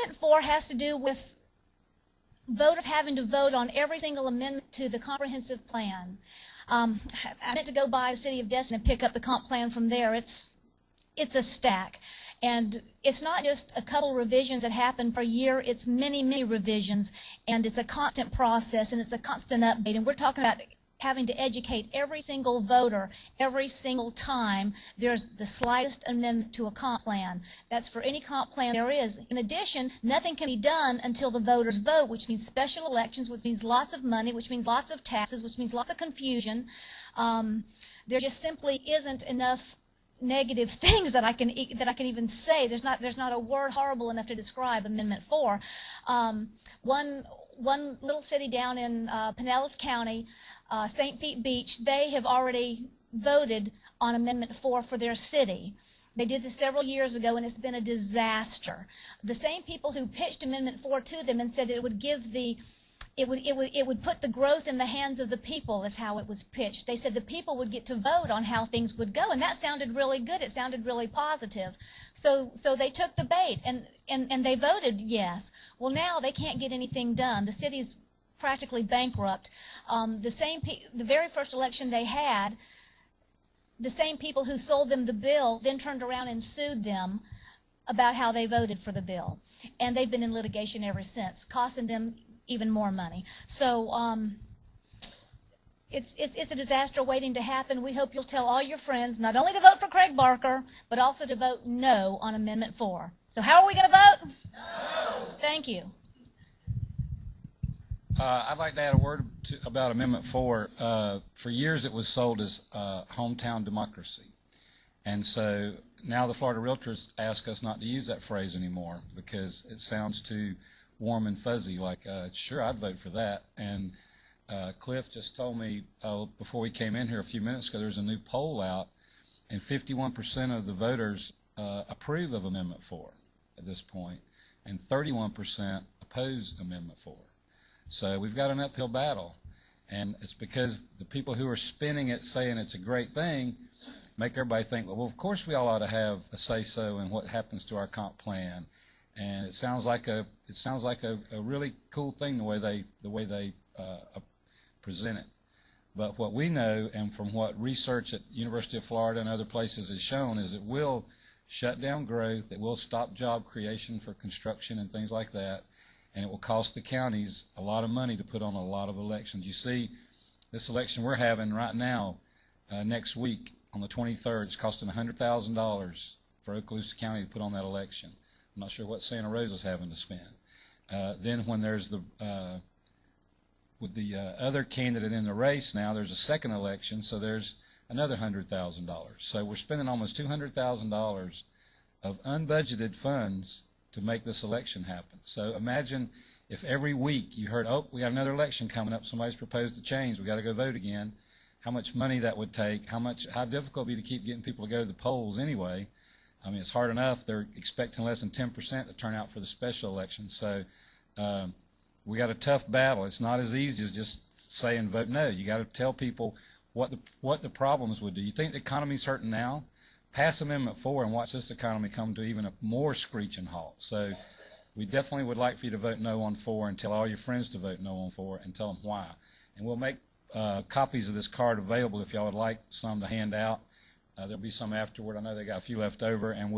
Amendment 4 has to do with voters having to vote on every single amendment to the comprehensive plan. I meant to go by the city of Destin and pick up the comp plan from there. It's a stack. And it's not just a couple revisions that happen per year. It's many, many revisions. And it's a constant process, and it's a constant update. And we're talking about having to educate every single voter every single time there's the slightest amendment to a comp plan. That's for any comp plan there is. In addition, nothing can be done until the voters vote, which means special elections, which means lots of money, which means lots of taxes, which means lots of confusion. There just simply isn't enough negative things that I can even say. There's not a word horrible enough to describe Amendment 4. One little city down in Pinellas County, St. Pete Beach, they have already voted on Amendment 4 for their city. They did this several years ago, and it's been a disaster. The same people who pitched Amendment 4 to them and said that it would give it would put the growth in the hands of the people is how it was pitched. They said the people would get to vote on how things would go, and that sounded really good. It sounded really positive. So they took the bait, and they voted yes. Well, now they can't get anything done. The city's practically bankrupt. The very first election they had, the same people who sold them the bill then turned around and sued them about how they voted for the bill. And they've been in litigation ever since, costing them even more money. So it's a disaster waiting to happen. We hope you'll tell all your friends not only to vote for Craig Barker, but also to vote no on Amendment 4. So how are we going to vote? No. Thank you. I'd like to add a word about Amendment 4. For years it was sold as hometown democracy. And so now the Florida Realtors ask us not to use that phrase anymore because it sounds too warm and fuzzy, like, sure, I'd vote for that. And Cliff just told me before we came in here a few minutes ago, there's a new poll out, and 51% of the voters approve of Amendment 4 at this point, and 31% oppose Amendment 4. So we've got an uphill battle, and it's because the people who are spinning it, saying it's a great thing, make everybody think, well, of course we all ought to have a say-so in what happens to our comp plan. And it sounds like a really cool thing the way they present it. But what we know, and from what research at University of Florida and other places has shown, is it will shut down growth. It will stop job creation for construction and things like that. And it will cost the counties a lot of money to put on a lot of elections. You see, this election we're having right now, next week on the 23rd, it's costing $100,000 for Okaloosa County to put on that election. I'm not sure what Santa Rosa's having to spend. Then when there's with the other candidate in the race now, there's a second election, so there's another $100,000. So we're spending almost $200,000 of unbudgeted funds to make this election happen. So imagine if every week you heard, oh, we got another election coming up, somebody's proposed a change, we got to go vote again, how much money that would take, how difficult it would be to keep getting people to go to the polls anyway. I mean, it's hard enough. They're expecting less than 10% to turn out for the special election. So we got a tough battle. It's not as easy as just saying vote no. You got to tell people what the problems would do. You think the economy's hurting now? Pass Amendment 4 and watch this economy come to even a more screeching halt. So we definitely would like for you to vote no on 4 and tell all your friends to vote no on 4 and tell them why. And we'll make copies of this card available if y'all would like some to hand out. There'll be some afterward. I know they got a few left over, and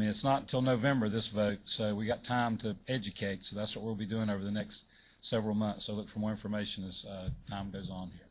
it's not until November, this vote, so we got time to educate. So that's what we'll be doing over the next several months. So look for more information as time goes on here.